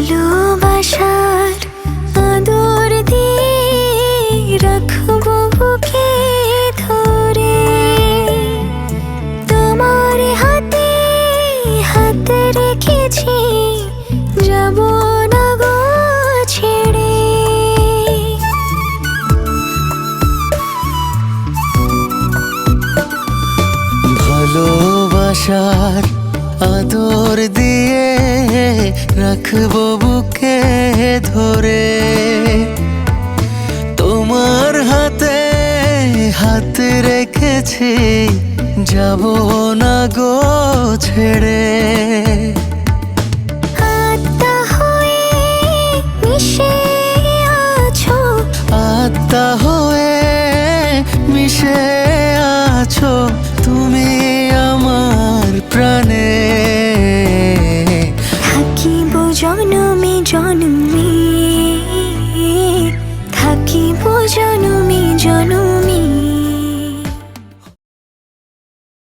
ভালোবাসার আদর দিয়ে রাখবো বুকে ধরে, তোমার হাতে হাত রেখেছি, যাব না গো ছেড়ে। ভালোবাসার আদর দিয়ে রাখবো বুকে ধরে, তোমার হাতে হাত রেখেছি, যাব না গো ছেড়ে। আত্মা হয়ে মিশে আছো, আত্মা হয়ে মিশে আছো তুমি আমার প্রাণে। থাকিব জনমে জন্মে